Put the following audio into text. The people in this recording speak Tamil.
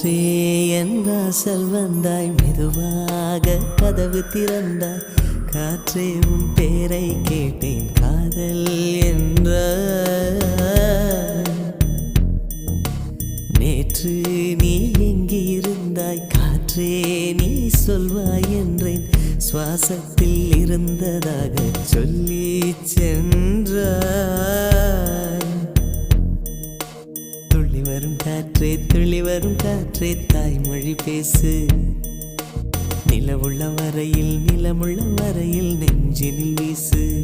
காற்றே என் வாசல் வந்தாய், மெதுவாக கதவு திறந்தாய். காற்றே உன் பேரை கேட்டேன், காதல் என்ற. நேற்று நீ எங்கிருந்தாய் காற்றே, நீ சொல்வாய் என்றேன். சுவாசத்தில் இருந்ததாக சொல்லி சென்றாய். துள்ளி வரும் காற்றே, துள்ளி வரும் காற்றே, தாய்மொழி பேசு. நிலவுள்ள வரையில், நிலமுள்ள வரையில் நெஞ்சினில் வீசு.